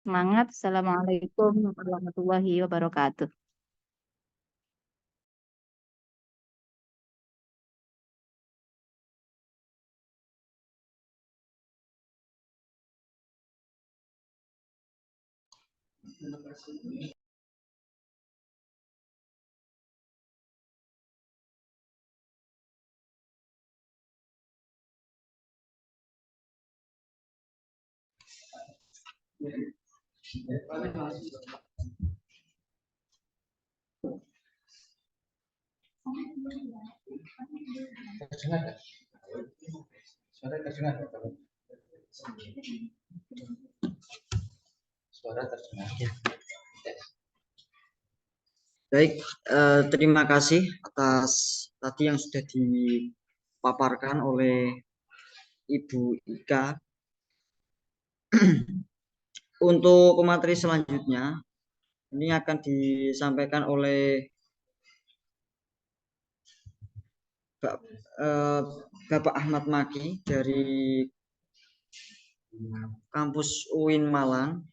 Semangat. Assalamualaikum warahmatullahi wabarakatuh. Terdengar? Suara terdengar? Suara terdengar. Baik, terima kasih atas tadi yang sudah dipaparkan oleh Ibu Ika. Untuk materi selanjutnya, ini akan disampaikan oleh Bapak Ahmad Maki dari kampus UIN Malang.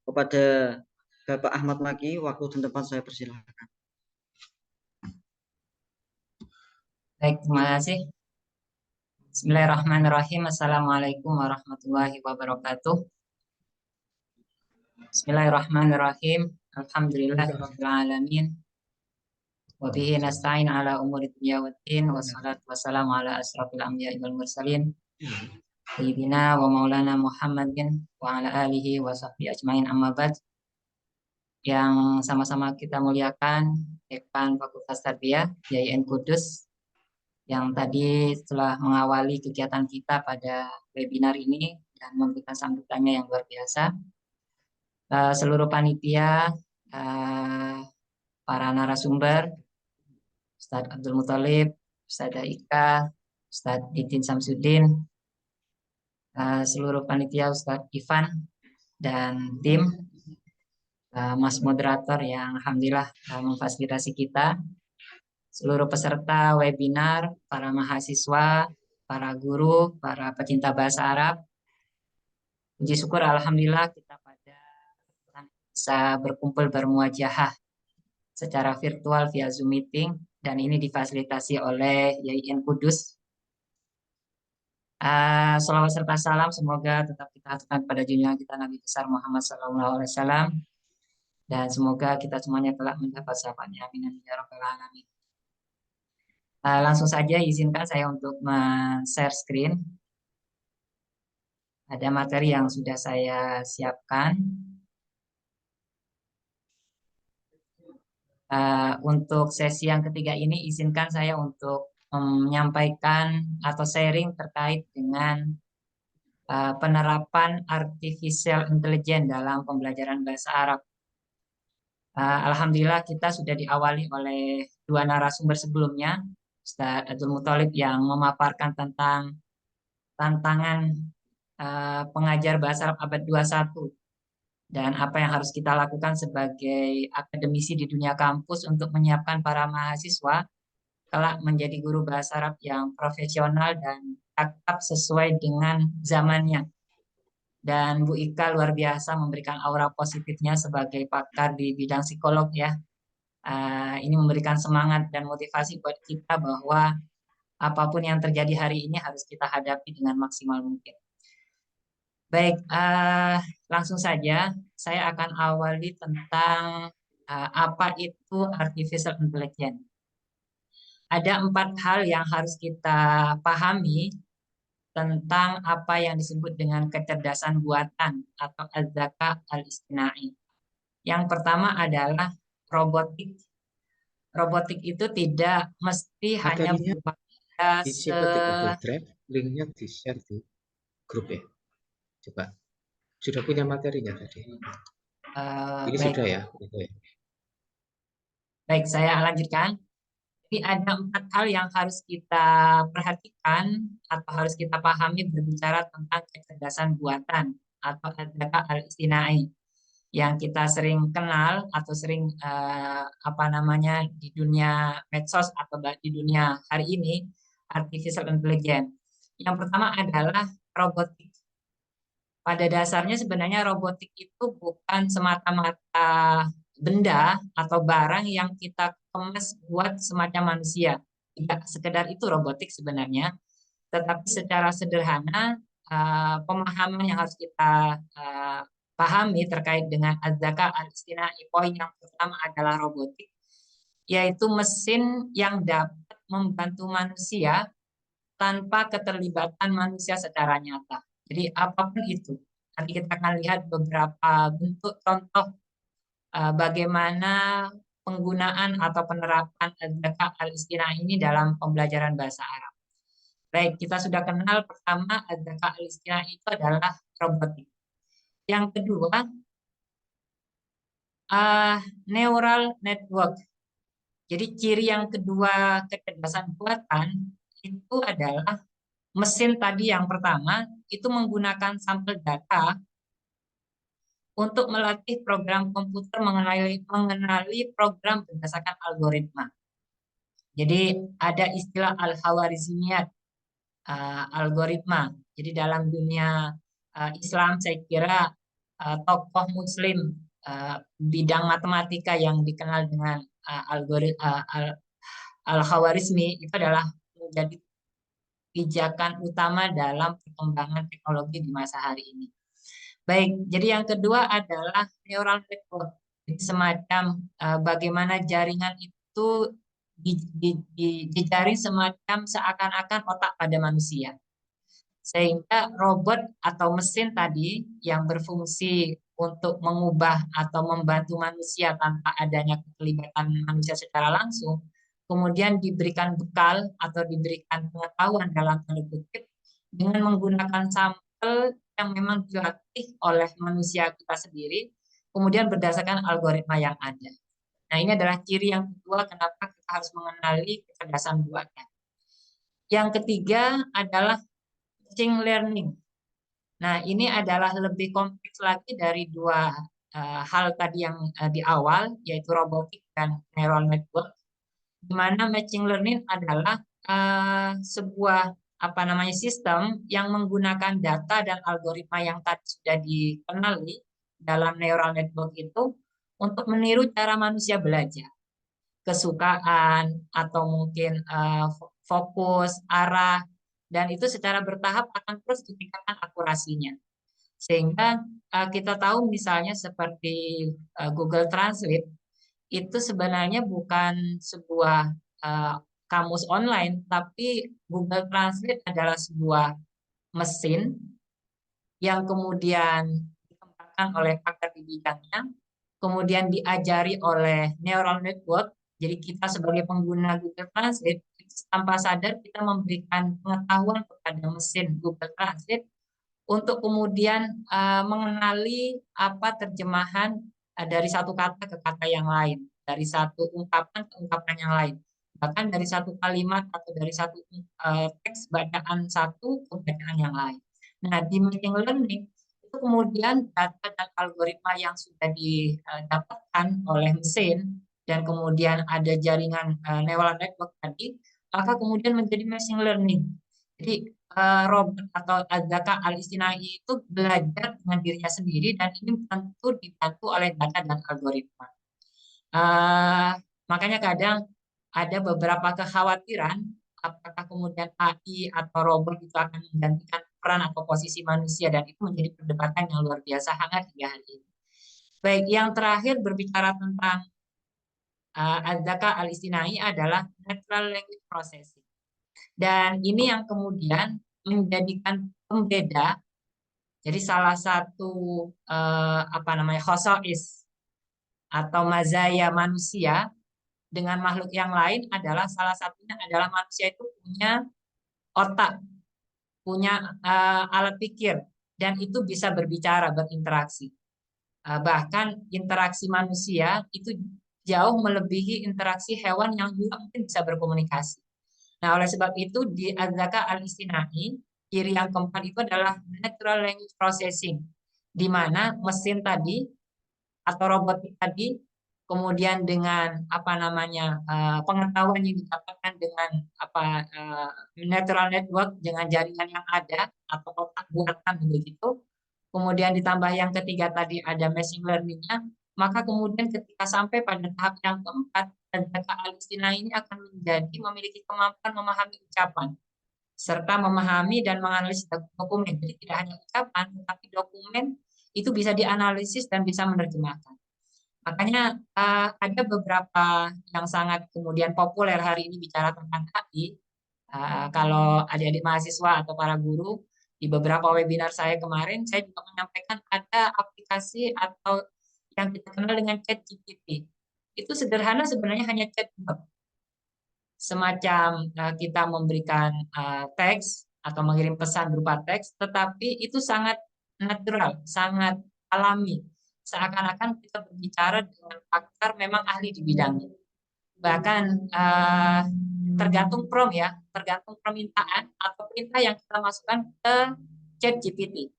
Kepada Bapak Ahmad Maki, waktu dan tempat saya persilahkan. Baik, terima kasih. Bismillahirrahmanirrahim. Assalamualaikum warahmatullahi wabarakatuh. Bismillahirrahmanirrahim. Alhamdulillahirabbil alamin. Wa bihi nasta'in ala umuri dunya waddin, wassalatu wassalamu ala asrofil anbiya'i wal mursalin sayyidina wa maulana Muhammadin wa ala alihi wa sahbihi ajmain, amma ba'd. Yang sama-sama kita muliakan Dekan Fakultas Tarbiyah YIN Kudus, yang tadi telah mengawali kegiatan kita pada webinar ini dan memberikan sambutannya yang luar biasa. Seluruh panitia, para narasumber, Ustadz Abdul Muthalib, Ustadzah Ika, Ustadz Didin Samsudin, seluruh panitia, Ustadz Ivan dan tim, Mas Moderator yang alhamdulillah memfasilitasi kita, seluruh peserta webinar, para mahasiswa, para guru, para pecinta bahasa Arab. Puji syukur alhamdulillah kita pada bisa berkumpul bermuajahah secara virtual via Zoom meeting, dan ini difasilitasi oleh YIN Kudus. Salawat serta salam semoga tetap kita aturkan pada junjungan kita Nabi besar Muhammad SAW, dan semoga kita semuanya telah mendapat syafaatnya. Amin ya rabbal alamin. Langsung saja izinkan saya untuk men-share screen. Ada materi yang sudah saya siapkan. Untuk sesi yang ketiga ini izinkan saya untuk menyampaikan atau sharing terkait dengan penerapan artificial intelligence dalam pembelajaran bahasa Arab. Alhamdulillah kita sudah diawali oleh dua narasumber sebelumnya, Ustaz Abdul Muthalib yang memaparkan tentang tantangan pengajar bahasa Arab abad 21 dan apa yang harus kita lakukan sebagai akademisi di dunia kampus untuk menyiapkan para mahasiswa kelak menjadi guru bahasa Arab yang profesional dan tetap sesuai dengan zamannya. Dan Bu Ika luar biasa memberikan aura positifnya sebagai pakar di bidang psikolog ya. Ini memberikan semangat dan motivasi buat kita bahwa apapun yang terjadi hari ini harus kita hadapi dengan maksimal mungkin. Baik, langsung saja saya akan awali tentang apa itu artificial intelligence. Ada 4 hal yang harus kita pahami tentang apa yang disebut dengan kecerdasan buatan atau az-zaka al-istinai. Yang pertama adalah robotik. Robotik itu tidak mesti hanya berupa di-share di Google Drive, linknya di-share di grup ya. Coba, sudah punya materinya tadi? Ini baik. Sudah ya? Baik, saya lanjutkan. Jadi ada 4 hal yang harus kita perhatikan atau harus kita pahami berbicara tentang kecerdasan buatan atau az-zaka al-istinai yang kita sering kenal atau sering di dunia medsos atau di dunia hari ini, artificial intelligence. Yang pertama adalah robotik. pada dasarnya sebenarnya robotik itu bukan semata-mata benda atau barang yang kita kemas buat semacam manusia. Tidak sekedar itu robotik sebenarnya, tetapi secara sederhana pemahaman yang harus kita pahami terkait dengan az-zaka al-istinai. Poin yang pertama adalah robotik, yaitu mesin yang dapat membantu manusia tanpa keterlibatan manusia secara nyata. Jadi apapun itu, nanti kita akan lihat beberapa bentuk contoh bagaimana penggunaan atau penerapan az-zaka al-istinai ini dalam pembelajaran bahasa Arab. Baik, kita sudah kenal pertama az-zaka al-istinai itu adalah robotik. Yang kedua, neural network. Jadi ciri yang kedua kecerdasan buatan itu adalah mesin tadi yang pertama itu menggunakan sampel data untuk melatih program komputer mengenali program berdasarkan algoritma. Jadi ada istilah al-khawarizmiyat, algoritma. Jadi dalam dunia Islam saya kira tokoh Muslim bidang matematika yang dikenal dengan al-Khawarizmi itu adalah menjadi pijakan utama dalam perkembangan teknologi di masa hari ini. Baik, jadi yang kedua adalah neural network. Jadi semacam bagaimana jaringan itu dijaring semacam seakan-akan otak pada manusia. Sehingga robot atau mesin tadi yang berfungsi untuk mengubah atau membantu manusia tanpa adanya keterlibatan manusia secara langsung, kemudian diberikan bekal atau diberikan pengetahuan dalam tanda kutip dengan menggunakan sampel yang memang dilatih oleh manusia kita sendiri, kemudian berdasarkan algoritma yang ada. Nah, ini adalah ciri yang kedua kenapa kita harus mengenali kecerdasan buatan. Yang ketiga adalah machine learning. Nah, ini adalah lebih kompleks lagi dari dua hal tadi yang di awal, yaitu robotik dan neural network. Di mana machine learning adalah sebuah sistem yang menggunakan data dan algoritma yang tadi sudah dikenali dalam neural network itu untuk meniru cara manusia belajar, kesukaan atau mungkin fokus, arah, dan itu secara bertahap akan terus ditingkatkan akurasinya. Sehingga kita tahu misalnya seperti Google Translate itu sebenarnya bukan sebuah kamus online, tapi Google Translate adalah sebuah mesin yang kemudian dikembangkan oleh pakar di bidangnya, kemudian diajari oleh neural network. Jadi kita sebagai pengguna Google Translate, tanpa sadar kita memberikan pengetahuan kepada mesin Google Translate untuk kemudian mengenali apa terjemahan dari satu kata ke kata yang lain, dari satu ungkapan ke ungkapan yang lain, bahkan dari satu kalimat atau dari satu teks bacaan satu ke bacaan yang lain. Nah, di machine learning itu kemudian data dan algoritma yang sudah didapatkan oleh mesin dan kemudian ada jaringan neural network tadi, maka kemudian menjadi machine learning. Jadi robot atau az-zaka al-istinai itu belajar dengan dirinya sendiri dan ini tentu dibantu oleh data dan algoritma. Makanya kadang ada beberapa kekhawatiran apakah kemudian AI atau robot itu akan menggantikan peran atau posisi manusia, dan itu menjadi perdebatan yang luar biasa hangat hingga hari ini. Baik, yang terakhir berbicara tentang az-zaka al-istinai adalah natural language processing. Dan ini yang kemudian menjadikan pembeda. Jadi salah satu khosois atau mazaya manusia dengan makhluk yang lain adalah salah satunya adalah manusia itu punya otak, punya alat pikir, dan itu bisa berbicara, berinteraksi. Bahkan interaksi manusia itu jauh melebihi interaksi hewan yang juga mungkin bisa berkomunikasi. Nah, oleh sebab itu di az-zaka al-istinai, ciri yang keempat itu adalah natural language processing, di mana mesin tadi atau robotik tadi kemudian dengan pengetahuan yang didapatkan dengan natural network dengan jaringan yang ada atau otak buatan begitu, kemudian ditambah yang ketiga tadi ada machine learning-nya, maka kemudian ketika sampai pada tahap yang keempat, Adzaka al-istinai ini akan memiliki kemampuan memahami ucapan, serta memahami dan menganalisis dokumen. Jadi tidak hanya ucapan, tetapi dokumen itu bisa dianalisis dan bisa menerjemahkan. Makanya ada beberapa yang sangat kemudian populer hari ini bicara tentang AI. Kalau adik-adik mahasiswa atau para guru, di beberapa webinar saya kemarin, saya juga menyampaikan ada aplikasi atau yang kita kenal dengan ChatGPT. Itu sederhana, sebenarnya hanya chatbot. Semacam kita memberikan teks atau mengirim pesan berupa teks, tetapi itu sangat natural, sangat alami. Seakan-akan kita berbicara dengan pakar memang ahli di bidangnya. Bahkan tergantung prompt ya, tergantung permintaan atau perintah yang kita masukkan ke ChatGPT.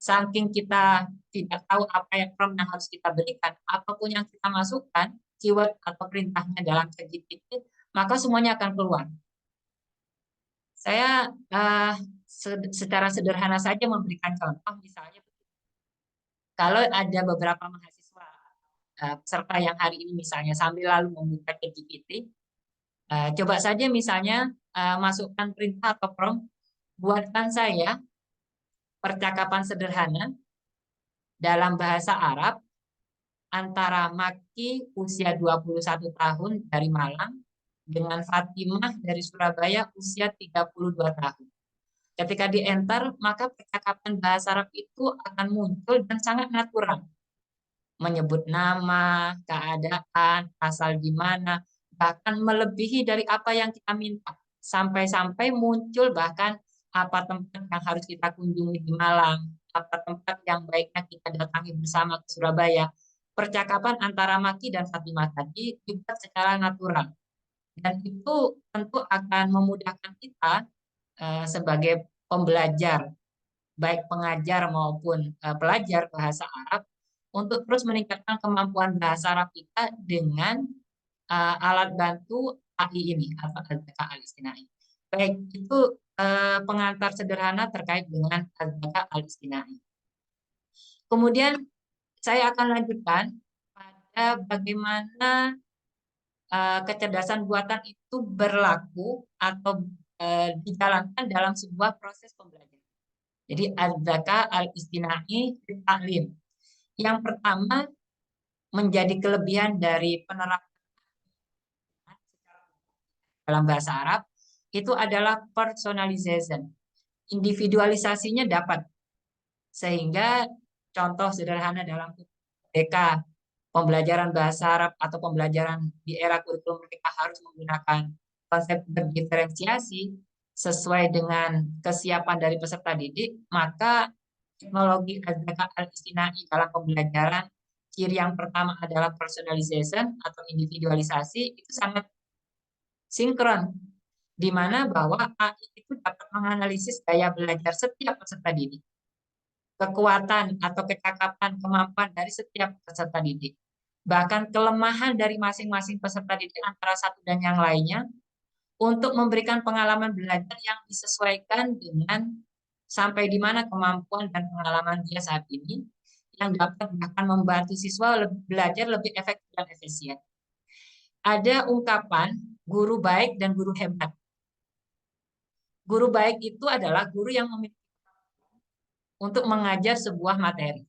Saking kita tidak tahu apa yang prompt yang harus kita berikan, apapun yang kita masukkan, keyword atau perintahnya dalam ChatGPT, maka semuanya akan keluar. Saya secara sederhana saja memberikan contoh, misalnya kalau ada beberapa mahasiswa peserta yang hari ini misalnya sambil lalu membuka ChatGPT, coba saja misalnya masukkan perintah atau prompt, buatkan saya percakapan sederhana dalam bahasa Arab antara Maki usia 21 tahun dari Malang dengan Fatimah dari Surabaya usia 32 tahun. Ketika di-enter, maka percakapan bahasa Arab itu akan muncul dan sangat natural. Menyebut nama, keadaan, asal di mana, bahkan melebihi dari apa yang kita minta. Sampai-sampai muncul bahkan apa tempat yang harus kita kunjungi di Malang, apa tempat yang baiknya kita datangi bersama ke Surabaya. Percakapan antara Maki dan Fatimah tadi dibuat secara natural. Dan itu tentu akan memudahkan kita sebagai pembelajar, baik pengajar maupun pelajar bahasa Arab, untuk terus meningkatkan kemampuan bahasa Arab kita dengan alat bantu AI ini atau Adzaka al-istinai. Baik, itu pengantar sederhana terkait dengan Adzaka al-istinai. Kemudian saya akan lanjutkan pada bagaimana kecerdasan buatan itu berlaku atau dijalankan dalam sebuah proses pembelajaran. Jadi Adzaka al-istinai ta'lim. Yang pertama, menjadi kelebihan dari penerapan dalam bahasa Arab itu adalah personalization. Individualisasinya dapat. Sehingga contoh sederhana dalam TK pembelajaran bahasa Arab atau pembelajaran di era kurikulum mereka harus menggunakan konsep berdiferensiasi sesuai dengan kesiapan dari peserta didik, maka teknologi Adzaka al-istinai dalam pembelajaran, ciri yang pertama adalah personalization atau individualisasi, itu sangat sinkron, di mana bahwa AI itu dapat menganalisis gaya belajar setiap peserta didik, kekuatan atau kecakapan kemampuan dari setiap peserta didik, bahkan kelemahan dari masing-masing peserta didik antara satu dan yang lainnya, untuk memberikan pengalaman belajar yang disesuaikan dengan sampai di mana kemampuan dan pengalaman dia saat ini, yang dapat bahkan membantu siswa belajar lebih efektif dan efisien. Ada ungkapan guru baik dan guru hebat. Guru baik itu adalah guru yang memiliki untuk mengajar sebuah materi.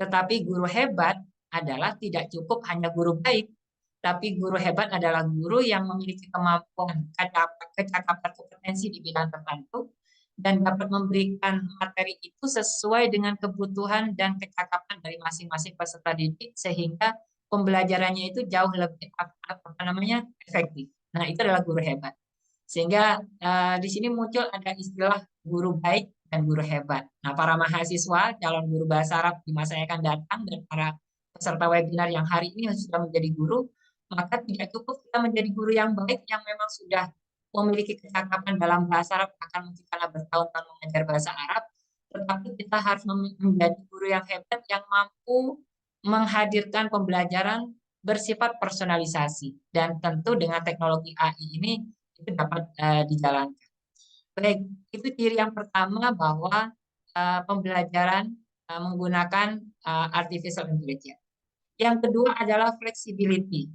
Tetapi guru hebat adalah tidak cukup hanya guru baik, tapi guru hebat adalah guru yang memiliki kemampuan, kecakapan, kompetensi di bidang tertentu, dan dapat memberikan materi itu sesuai dengan kebutuhan dan kecakapan dari masing-masing peserta didik, sehingga pembelajarannya itu jauh lebih efektif. Nah, itu adalah guru hebat. Sehingga di sini muncul ada istilah guru baik dan guru hebat. Nah, para mahasiswa calon guru bahasa Arab di masa yang akan datang dan para peserta webinar yang hari ini sudah menjadi guru, maka tidak cukup kita menjadi guru yang baik yang memang sudah memiliki kecakapan dalam bahasa Arab, akan mungkin karena bertahun-tahun mengajar bahasa Arab, tetapi kita harus menjadi guru yang hebat yang mampu menghadirkan pembelajaran bersifat personalisasi, dan tentu dengan teknologi AI ini itu dapat dijalankan. Baik, itu ciri yang pertama bahwa pembelajaran menggunakan artificial intelligence. Yang kedua adalah flexibility.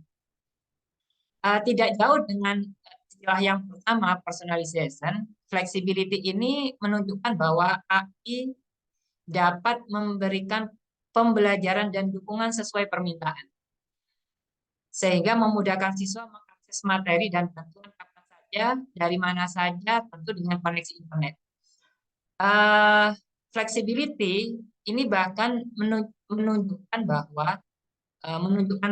Tidak jauh dengan istilah yang pertama, personalization. Flexibility ini menunjukkan bahwa AI dapat memberikan pembelajaran dan dukungan sesuai permintaan, sehingga memudahkan siswa mengakses materi dan bantuan kapan saja, dari mana saja, tentu dengan koneksi internet. Flexibility ini bahkan menunjukkan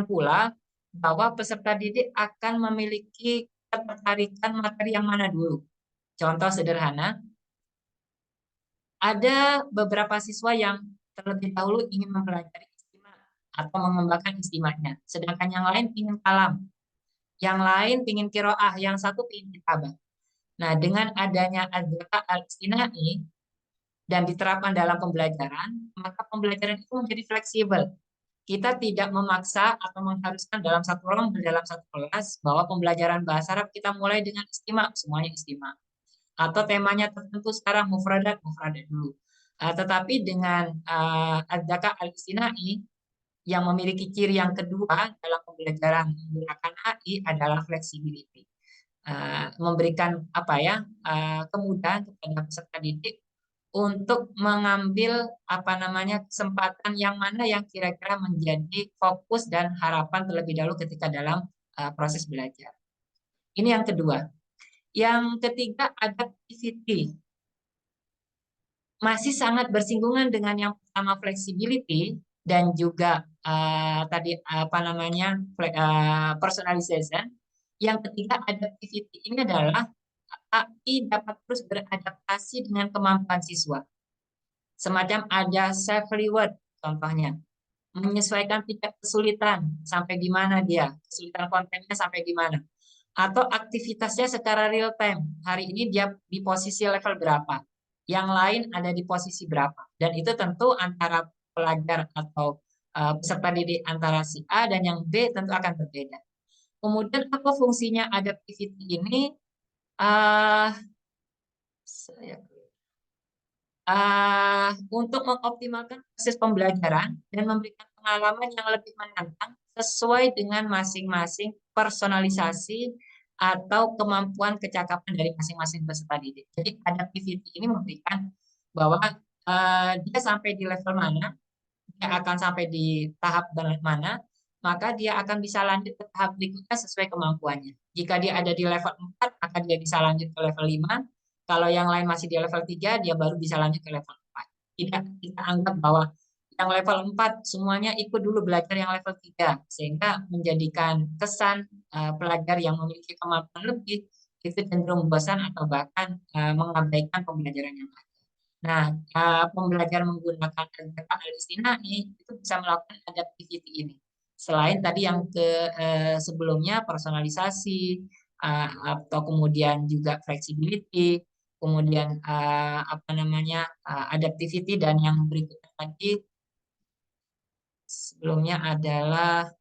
pula bahwa peserta didik akan memiliki ketertarikan materi yang mana dulu. Contoh sederhana, ada beberapa siswa yang terlebih dahulu ingin mempelajari istimewa atau mengembangkan istimewanya, sedangkan yang lain ingin kalam, yang lain ingin kiroah, yang satu ingin kitabah. Nah, dengan adanya adzaka al-istinai dan diterapkan dalam pembelajaran, maka pembelajaran itu menjadi fleksibel. Kita tidak memaksa atau mengharuskan dalam satu rombel, dalam satu kelas, bahwa pembelajaran bahasa Arab kita mulai dengan istimewa, semuanya istimewa. Atau temanya tertentu sekarang mufradat dulu. Tetapi dengan adzaka al-istinai yang memiliki ciri yang kedua dalam pembelajaran menggunakan AI adalah flexibility. Memberikan kemudahan kepada peserta didik untuk mengambil kesempatan yang mana yang kira-kira menjadi fokus dan harapan terlebih dahulu ketika dalam proses belajar. Ini yang kedua. Yang ketiga, adaptivity. Masih sangat bersinggungan dengan yang pertama, flexibility, dan juga personalization. Yang ketiga, adaptivity. Ini adalah AI dapat terus beradaptasi dengan kemampuan siswa. Semacam ada self reward, contohnya. Menyesuaikan tingkat kesulitan, sampai di mana dia, kesulitan kontennya sampai di mana. Atau aktivitasnya secara real time. Hari ini dia di posisi level berapa, yang lain ada di posisi berapa. Dan itu tentu antara pelajar atau peserta didik antara si A dan yang B tentu akan berbeda. Kemudian apa fungsinya adaptivity ini? Untuk mengoptimalkan proses pembelajaran dan memberikan pengalaman yang lebih menantang sesuai dengan masing-masing personalisasi atau kemampuan kecakapan dari masing-masing peserta didik. Jadi adaptivity ini memberikan bahwa dia sampai di level mana, dia akan sampai di tahap mana, maka dia akan bisa lanjut ke tahap berikutnya sesuai kemampuannya. Jika dia ada di level 4, maka dia bisa lanjut ke level 5. Kalau yang lain masih di level 3, dia baru bisa lanjut ke level 4. Tidak kita anggap bahwa yang level 4 semuanya ikut dulu belajar yang level 3, sehingga menjadikan kesan pelajar yang memiliki kemampuan lebih itu cenderung bosan atau bahkan mengabaikan pembelajaran yang lain. Nah, pembelajaran menggunakan al-istinai itu bisa melakukan adaptivity ini. Selain tadi yang sebelumnya personalisasi atau kemudian juga flexibility, kemudian adaptivity, dan yang berikutnya lagi sebelumnya adalah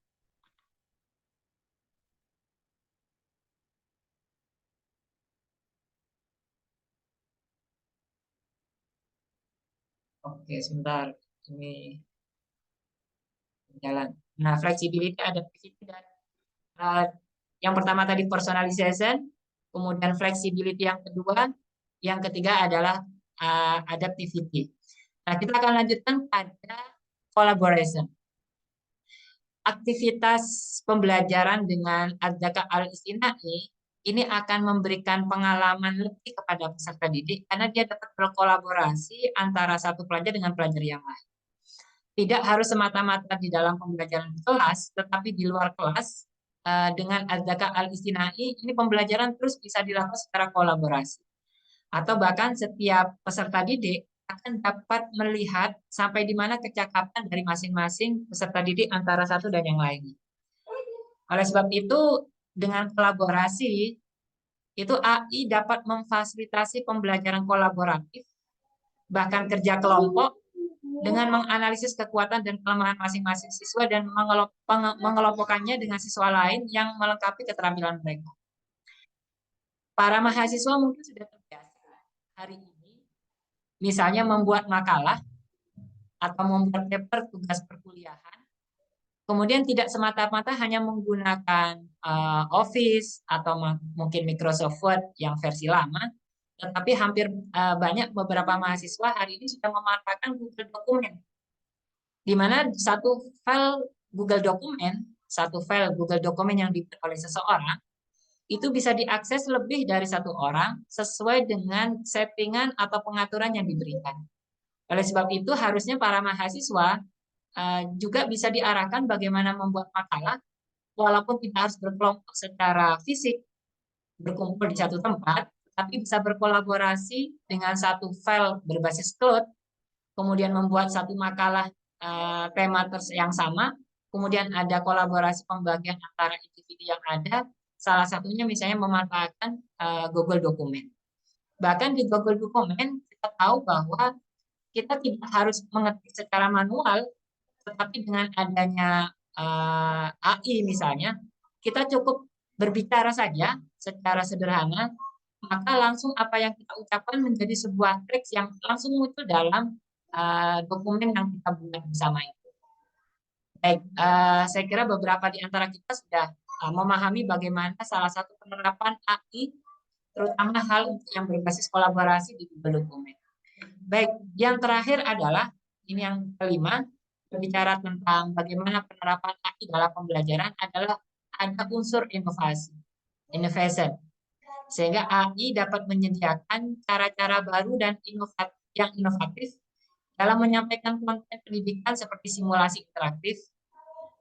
sebentar, ini jalan. Nah, flexibility, adaptivity, dan yang pertama tadi personalization, kemudian flexibility yang kedua, yang ketiga adalah adaptivity. Nah, kita akan lanjutkan pada collaboration. Aktivitas pembelajaran dengan adzaka al-istinai ini akan memberikan pengalaman lebih kepada peserta didik karena dia dapat berkolaborasi antara satu pelajar dengan pelajar yang lain. Tidak harus semata-mata di dalam pembelajaran di kelas, tetapi di luar kelas dengan adzaka al-istinai ini pembelajaran terus bisa dilakukan secara kolaborasi. Atau bahkan setiap peserta didik akan dapat melihat sampai di mana kecakapan dari masing-masing peserta didik antara satu dan yang lainnya. Oleh sebab itu, dengan kolaborasi, itu AI dapat memfasilitasi pembelajaran kolaboratif, bahkan kerja kelompok, dengan menganalisis kekuatan dan kelemahan masing-masing siswa dan mengelompokkannya dengan siswa lain yang melengkapi keterampilan mereka. Para mahasiswa mungkin sudah terbiasa hari ini misalnya membuat makalah atau membuat paper tugas perkuliahan, kemudian tidak semata-mata hanya menggunakan Office atau mungkin Microsoft Word yang versi lama, tetapi hampir banyak beberapa mahasiswa hari ini sudah memanfaatkan Google Dokumen, di mana satu file Google Dokumen yang dibuat oleh seseorang itu bisa diakses lebih dari satu orang sesuai dengan settingan atau pengaturan yang diberikan. Oleh sebab itu, harusnya para mahasiswa juga bisa diarahkan bagaimana membuat makalah, walaupun tidak harus berkelompok secara fisik, berkumpul di satu tempat, tapi bisa berkolaborasi dengan satu file berbasis cloud, kemudian membuat satu makalah tema yang sama, kemudian ada kolaborasi pembagian antara individu yang ada, salah satunya misalnya memanfaatkan Google Dokumen. Bahkan di Google Dokumen kita tahu bahwa kita tidak harus mengetik secara manual, tetapi dengan adanya AI misalnya, kita cukup berbicara saja secara sederhana, maka langsung apa yang kita ucapkan menjadi sebuah teks yang langsung muncul dalam dokumen yang kita buat bersama itu. Baik, saya kira beberapa di antara kita sudah memahami bagaimana salah satu penerapan AI, terutama hal yang berbasis kolaborasi di Google Dokumen. Baik, yang terakhir adalah, ini yang kelima, berbicara tentang bagaimana penerapan AI dalam pembelajaran adalah ada unsur innovation. Sehingga AI dapat menyediakan cara-cara baru dan yang inovatif dalam menyampaikan konten pendidikan seperti simulasi interaktif,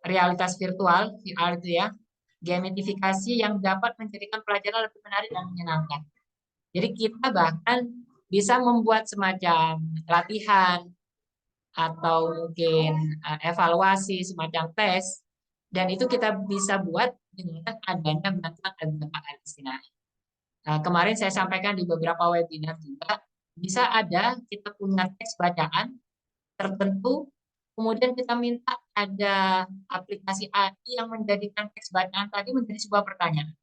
realitas virtual, VR itu ya, gamifikasi yang dapat menjadikan pelajaran lebih menarik dan menyenangkan. Jadi kita bahkan bisa membuat semacam latihan atau mungkin evaluasi, semacam tes, dan itu kita bisa buat dengan adanya bantuan algoritma Al-Istina'i. Kemarin saya sampaikan di beberapa webinar juga, bisa ada kita punya teks bacaan tertentu, kemudian kita minta ada aplikasi AI yang menjadikan teks bacaan tadi menjadi sebuah pertanyaan.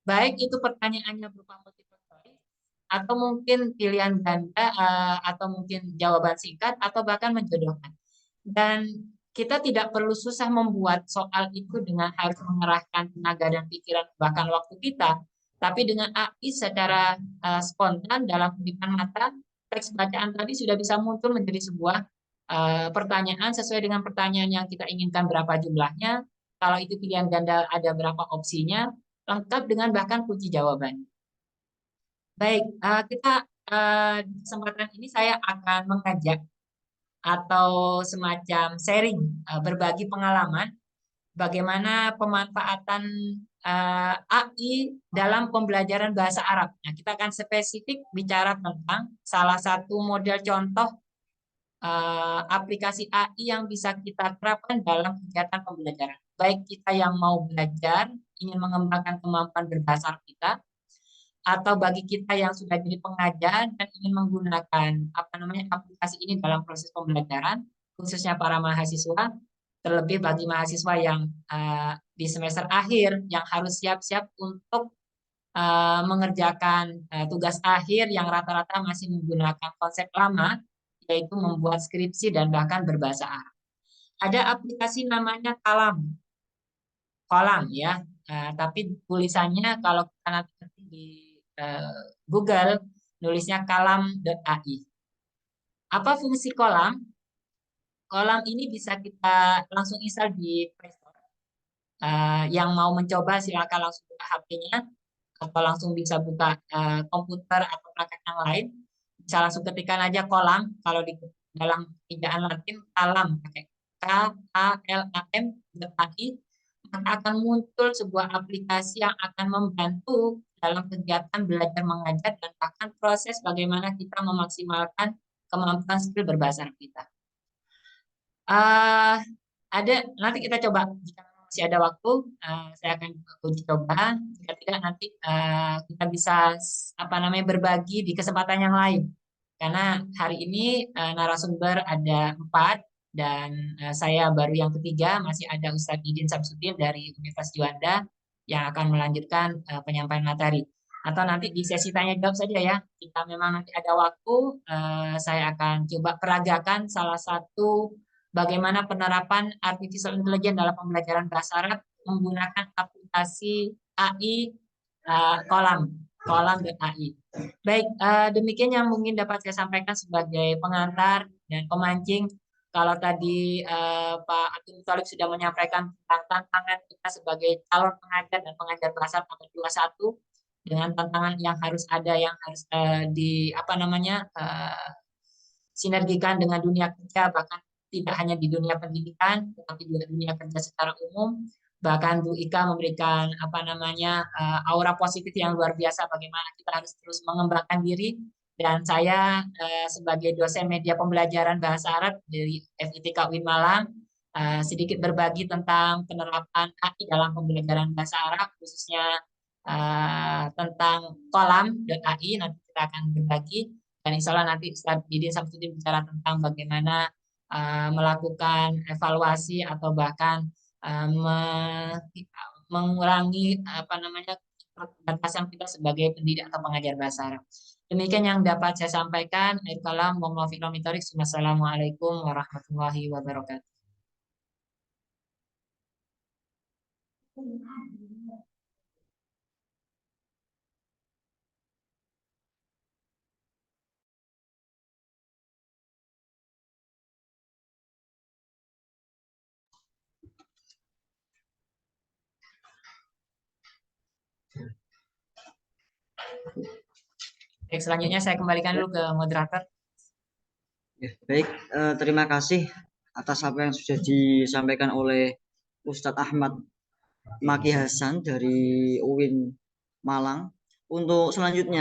Baik itu pertanyaannya berupa multiple choice, atau mungkin pilihan ganda, atau mungkin jawaban singkat, atau bahkan menjodohkan. Dan kita tidak perlu susah membuat soal itu dengan harus mengerahkan tenaga dan pikiran, bahkan waktu kita, tapi dengan AI secara spontan dalam pembicaraan mata, teks bacaan tadi sudah bisa muncul menjadi sebuah pertanyaan sesuai dengan pertanyaan yang kita inginkan, berapa jumlahnya, kalau itu pilihan ganda ada berapa opsinya, lengkap dengan bahkan kunci jawaban. Baik, kita di kesempatan ini saya akan mengajak atau semacam sharing, berbagi pengalaman bagaimana pemanfaatan AI dalam pembelajaran bahasa Arab. Nah, kita akan spesifik bicara tentang salah satu model contoh aplikasi AI yang bisa kita terapkan dalam kegiatan pembelajaran. Baik kita yang mau belajar, ingin mengembangkan kemampuan berbahasa Arab kita, atau bagi kita yang sudah jadi pengajar dan ingin menggunakan aplikasi ini dalam proses pembelajaran, khususnya para mahasiswa, terlebih bagi mahasiswa yang di semester akhir yang harus siap-siap untuk mengerjakan tugas akhir yang rata-rata masih menggunakan konsep lama, yaitu membuat skripsi dan bahkan berbahasa Arab. Ada aplikasi namanya Kolam ya, tapi tulisannya kalau kita nanti di Google nulisnya kalam.ai. Apa fungsi Kolam? Kolam ini bisa kita langsung install di Play Store. Yang mau mencoba silakan langsung buka HP-nya atau langsung bisa buka komputer atau perangkat yang lain. Bisa langsung ketikkan aja Kolam, kalau di dalam ejaan Latin kalam pakai KALAM.ai, maka akan muncul sebuah aplikasi yang akan membantu dalam kegiatan belajar mengajar dan bahkan proses bagaimana kita memaksimalkan kemampuan skill berbahasa Arab kita. Nanti kita coba jika masih ada waktu, saya akan uji coba. Jika tidak nanti kita bisa berbagi di kesempatan yang lain. Karena hari ini narasumber ada 4 dan saya baru yang ketiga, masih ada Ustadz Idin Samsudin dari Universitas Juanda yang akan melanjutkan penyampaian materi. atau nanti di sesi tanya jawab saja ya. Jika memang nanti ada waktu, saya akan coba peragakan salah satu bagaimana penerapan artificial intelligence dalam pembelajaran bahasa Arab menggunakan aplikasi AI kolam dan AI. Baik, demikian yang mungkin dapat saya sampaikan sebagai pengantar dan pemancing. Kalau tadi Pak Abdul Muthalib sudah menyampaikan tentang tantangan kita sebagai calon pengajar dan pengajar bahasa Arab abad 21 dengan tantangan yang harus ada, yang harus sinergikan dengan dunia kerja, bahkan tidak hanya di dunia pendidikan, tetapi juga dunia kerja secara umum. Bahkan Bu Ika memberikan aura positif yang luar biasa bagaimana kita harus terus mengembangkan diri. Dan saya sebagai dosen media pembelajaran bahasa Arab dari FITK UIN Malang sedikit berbagi tentang penerapan AI dalam pembelajaran bahasa Arab, khususnya tentang kolam dan AI. Nanti kita akan berbagi. Dan insya Allah nanti Ustaz Didin Samsudin bicara tentang bagaimana melakukan evaluasi atau bahkan mengurangi keterbatasan kita sebagai pendidik atau pengajar bahasa Arab. Demikian yang dapat saya sampaikan. Wassalamualaikum warahmatullahi wabarakatuh. Baik, selanjutnya saya kembalikan dulu ke moderator. Ya, baik, terima kasih atas apa yang sudah disampaikan oleh Ustadz Ahmad Maki Hasan dari UIN Malang. Untuk selanjutnya